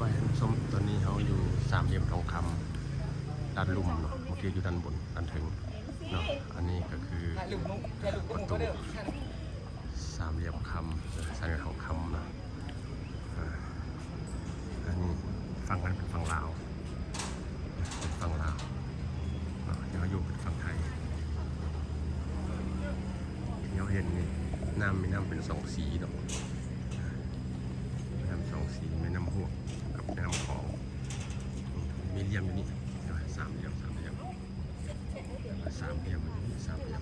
ไปส้มตอนนี้เขาอยู่สามเหลี่ยมทองคำด้านลุ่มเนาะเมื่อกี้อยู่ด้านบนด้านถึงเนาะอันนี้ก็คือประตูสามเหลี่ยมคำสามเหลี่ยมทองคำนะอันนี้ฝั่งนั้นเป็นฝั่งลาวเป็นฝั่งลาวเดี๋ยวอยู่เป็นฝั่งไทยที่เราเห็นนี่น้ำมีน้ำเป็นสองสีเนาะน้ำสองสีแม่น้ำหวกกับแม่น้ำของมีเหลี่ยมอยู่นี่สามเหลี่ยมสามเหลี่ยมสามเหลี่ยมสามเหลี่ยม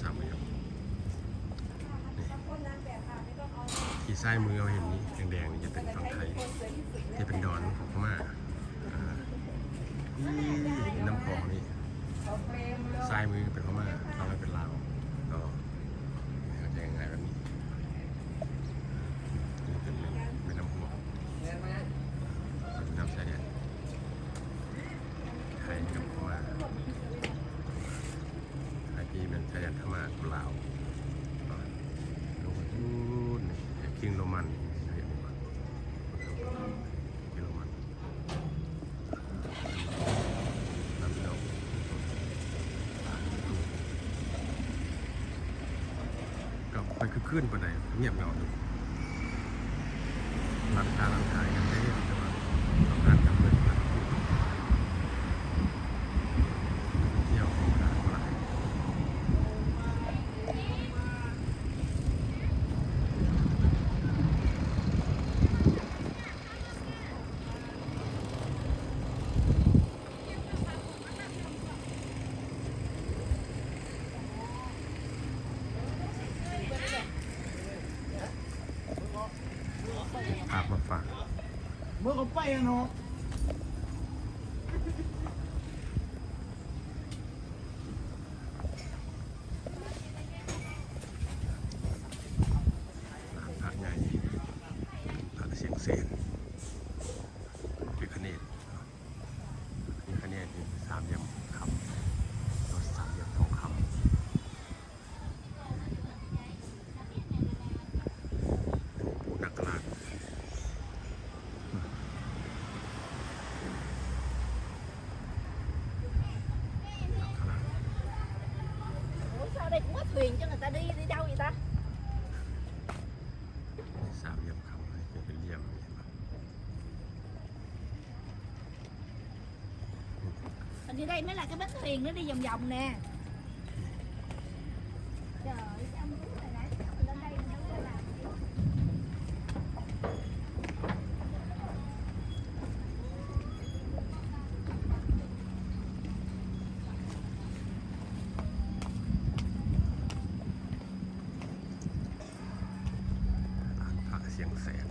สามเหลี่ยมที่ซ้ายมือเราเห็นนี่แดงๆนี่จะเป็นฝั่งไทยที่เป็นดอนของพม่านี่น้ำของนี่ซ้ายมือเป็นพม่าเราไม่เป็นลาวก็เขาจะยังไงแบบนี้นี่เป็นแม่น้ำหัวน้ำชายแดนไทยกับพม่าไทยที่เป็นชายแดนพม่ากับลาวลงมาดูนี่คิงโรมันเห็นไหมคิงโรมันน้ำดอกก็ไปคือขึ้นไปไหนเงียบเหงาอยู่ร้านค้าร้านขายกันได้แต่ว่าต้องการจับเงินมาเที่ยวของร้านอะไรภาพมาฝากเมื่อเขาไปอะเนาะพระใหญ่พระเสียงเซนเป็นคะแนนมีคะแนนที่สามเหลี่ยมคำรถสามเหลี่ยมทองคำปูนักกลางSao đây cũng có thuyền cho người ta đi đâu vậy ta? สามเหลี่ยมคำเป็นเหลี่ยม Hình như đây mới là cái bến thuyền nó đi vòng vòng nè. Trời ơi, sao muốn rồi nãy mình lên đây mình đâu có làm gì. พระเสียงแสน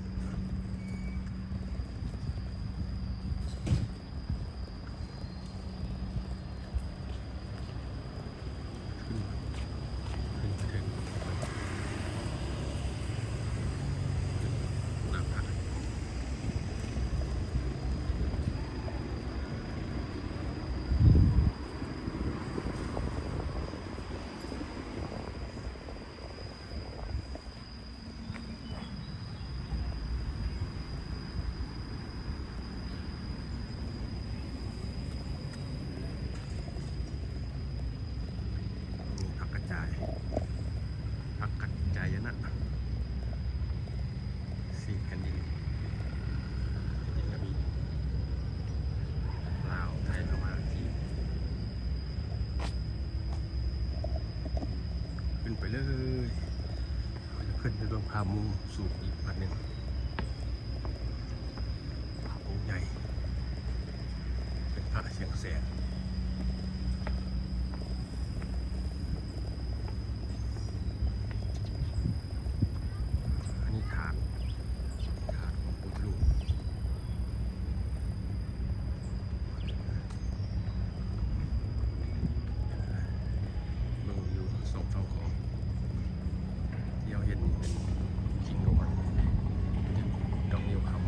ขึ้นไปถึงหน้าพระพักกระจายพักกระจายนะสี่แผ่นดินยังก็มีลาวไทยพม่าจีนขึ้นไปเลยเราจะขึ้นไปดวงพามุงสูงอีกอันหนึ่งพามุงใหญ่เป็นพระเสียงแสนฐานของพุทธรูปเมืองวิวสองฝั่งของที่เราเห็นเป็นคิงโรมันดอกนิ้วคำ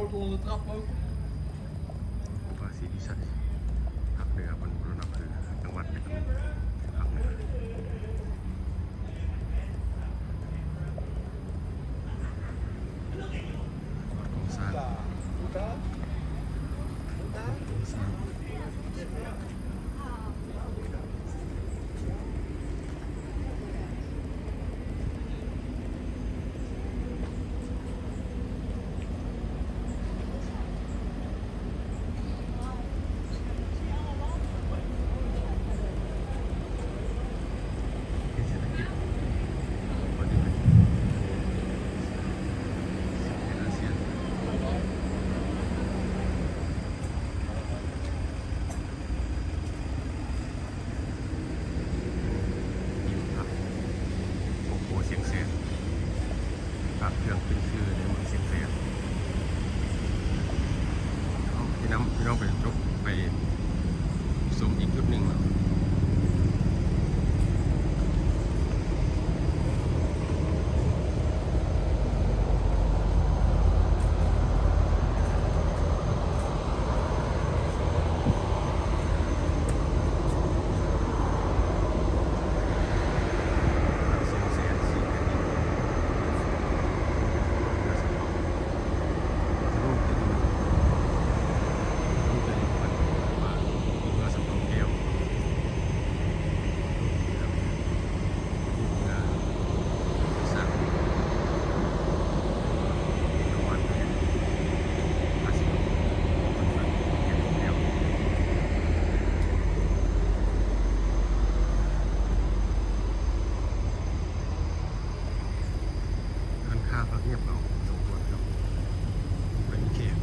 ภาษีพิชัยภาคเหนือบนบุรณะคือจังหวัดเป็นภาคเหนือโครงสร้างโครงสร้างเศรษฐกิจวันนี้เป็นอาเซียนยิมครับโอ้โหเสียงแสนปรับเครื่องขึ้นชื่อในเมืองเสียงแสนเอาพี่น้องไปจบไปชมอีกจุดหนึ่งเนาะ เสียงแสนสีแผ่นดินรูปเป็นรูปเป็นพันว่ามีเมื่อสำรองแก้วรูปงานสร้างรางวัลภาษีคนฟังแก้วแก้วร้านค้าพักเงียบเอาสมควรครับเป็นเขต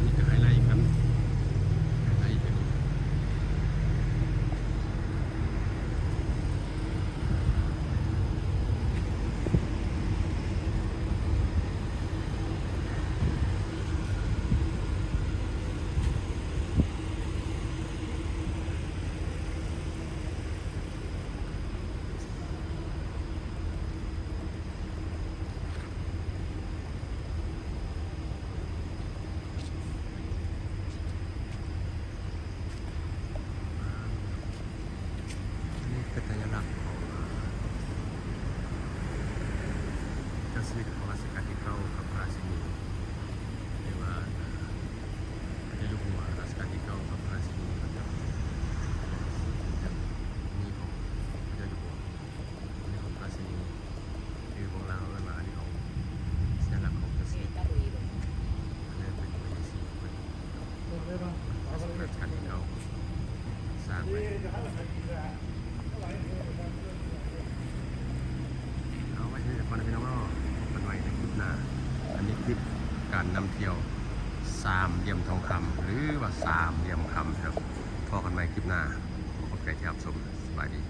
นี่จะไฮไลท์กันไฮไลท์เป็นนี่เป็นสัญลักษณ์ของเจ้าชีวิตของรัชกาลที่9กับพระราชินีเรียกว่าในลูกหัวรัชกาลที่9กับพระราชินีนะครับนี่ของพระเจ้าอยู่หัวนี่ของพระราชินีคือของเราแล้วมาอันนี้ของสัญลักษณ์ของเจ้าชีวิตอันนี้เป็นพระเยซูเป็นรัชกาลที่9สร้างไว้เอาไว้ให้คนพี่น้องเราเป็นไว้ในคลิปหน้าอันนี้คลิปการนำเที่ยวสามเหลี่ยมทองคำหรือว่าสามเหลี่ยมคำครับพอกันใหม่คลิปหน้าขอบใจที่รับชมสบายดี